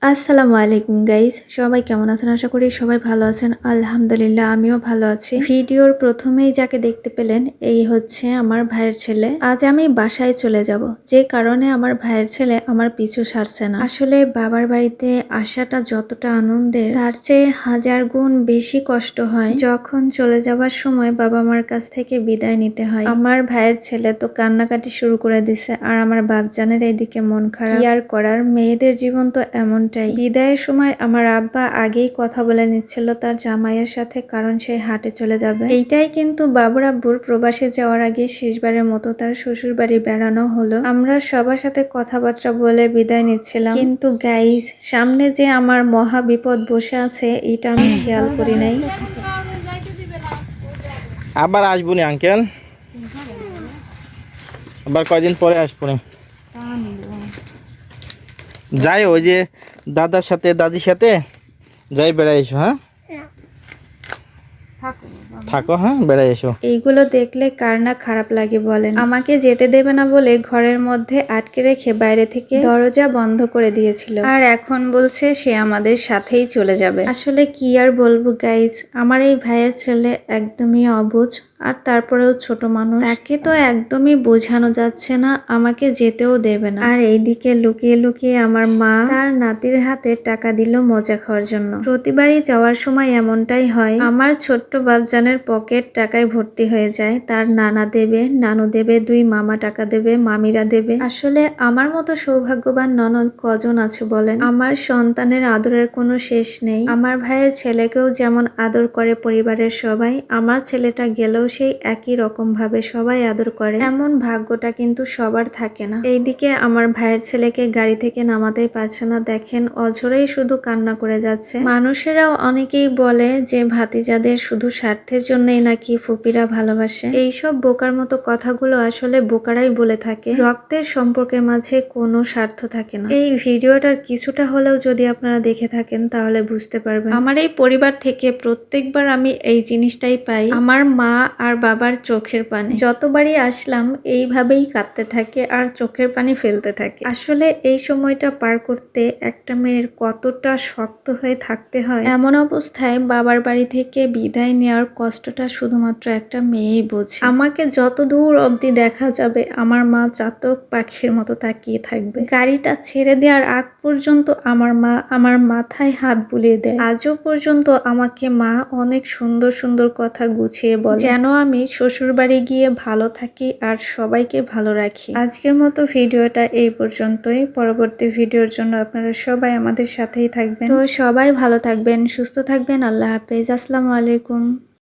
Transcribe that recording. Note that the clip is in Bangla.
আসসালামু আলাইকুম গাইস, সবাই কেমন আছেন? আশা করি সবাই ভালো আছেন। আলহামদুলিল্লাহ, আমিও ভালো আছি। ভিডিওর প্রথমেই যাকে দেখতে পেলেন, এই হচ্ছে আমার ভাইয়ের ছেলে। আজ আমি বাসায় চলে যাব, যে কারণে আমার ভাইয়ের ছেলে আমার পিছু ছাড়ছে না। আসলে বাবার বাড়িতে আসাটা যতটা আনন্দের, তার চেয়ে হাজার গুণ বেশি কষ্ট হয় যখন চলে যাবার সময় বাবা মার কাছ থেকে বিদায় নিতে হয়। আমার ভাইয়ের ছেলে তো কান্নাকাটি শুরু করে দিছে, আর আমার বাপজানের এইদিকে মন খারাপ। কি আর করার, মেয়েদের জীবন তো এমন। বিদায়ের সময় আমার আব্বা আগেই কথা বলে নিচ্ছিল তার জামাইয়ের সাথে, কারণ সে হাটে চলে যাবে। এইটাই কিন্তু বাবুর আব্বুর প্রবাসে যাওয়ার আগে শেষবারের মতো তার শ্বশুর বাড়ি বেড়ানো হলো। আমরা সবার সাথে কথাবার্তা বলে বিদায় নিচ্ছিলাম, কিন্তু গাইজ, সামনে যে আমার মহা বিপদ বসে আছে এটা আমি খেয়াল করি নাই। আবার আসবো নি আঙ্কেল, আবার কয়দিন পরে আসবো নি। যাই ওই যে দাদার সাথে দাদির সাথে যাই, বেড়াই এসো। হ্যাঁ থাকো, হ্যাঁ বেড়াই এসো। এইগুলো দেখলে কার না খারাপ লাগে বলেন। আমাকে যেতে দেবে না বলে ঘরের মধ্যে আটকে রেখে বাইরে থেকে দরজা বন্ধ করে দিয়েছিল, আর এখন বলছে সে আমাদের সাথেই চলে যাবে। আসলে কি আর বলবো গাইজ, আমার এই ভাইয়ের ছেলে একদমই অবুঝ, আর তারপরেও ছোট মানুষ, তাকে তো একদমই বোঝানো যাচ্ছে না, আমাকে যেতেও দেবে না। আর এইদিকে লুকিয়ে লুকিয়ে আমার মা তার নাতির হাতে টাকা দিল মজা খাওয়ার জন্য। প্রতিবারই যাওয়ার সময় এমনটাই হয়, আমার ছোট্ট বাপজানের পকেট টাকায় ভর্তি হয়ে যায়। তার নানা দেবে, নানু দেবে, দুই মামা টাকা দেবে, মামিরা দেবে। আসলে আমার মতো সৌভাগ্যবান ননদ কজন আছে বলেন। আমার সন্তানের আদরের কোনো শেষ নেই। আমার ভাইয়ের ছেলেকেও যেমন আদর করে পরিবারের সবাই, আমার ছেলেটা গেলেও সেই একই রকম ভাবে সবাই আদর করে। এমন ভাগ্যটা কিন্তু সবার থাকে না। এইদিকে আমার ভাইয়ের ছেলেকে গাড়ি থেকে নামাতেই পারছে না, দেখেন অঝরেই শুধু কান্না করে যাচ্ছে। মানুষেরাও অনেকেই বলে যে ভাতিজাদের শুধু স্বার্থের জন্যই নাকি ফুপিরা ভালোবাসে। এইসব বোকার মতো কথাগুলো আসলে বোকারাই বলে থাকে। রক্তের সম্পর্কের মাঝে কোনো স্বার্থ থাকে না। এই ভিডিওটার কিছুটা হলেও যদি আপনারা দেখে থাকেন তাহলে বুঝতে পারবেন। আমার এই পরিবার থেকে প্রত্যেকবার আমি এই জিনিসটাই পাই, আমার মা আর বাবার চোখের পানি। যতবারই আসলাম এইভাবেই কাঁদতে থাকে আর চোখের পানি ফেলতে থাকে। আসলে এই সময়টা পার করতে একটা মেয়ের কতটা শক্ত হয়ে থাকতে হয়, এমন অবস্থায় বাবার বাড়ি থেকে বিদায় নেওয়ার কষ্টটা শুধুমাত্র একটা মেয়েই বোঝে। আমাকে যত দূর অবধি দেখা যাবে আমার মা চাতক পাখির মতো তাকিয়ে থাকবে। গাড়িটা ছেড়ে দেওয়ার আগ পর্যন্ত আমার মা আমার মাথায় হাত বুলিয়ে দেয়। আজও পর্যন্ত আমাকে মা অনেক সুন্দর সুন্দর কথা গুছিয়ে বলে, যেন আমি শ্বশুর বাড়ি গিয়ে ভালো থাকি আর সবাইকে ভালো রাখি। আজকের মতো ভিডিওটা এই পর্যন্তই। পরবর্তী ভিডিওর জন্য আপনারা সবাই আমাদের সাথেই থাকবেন। তো সবাই ভালো থাকবেন, সুস্থ থাকবেন। আল্লাহ হাফেজ, আসসালামু আলাইকুম।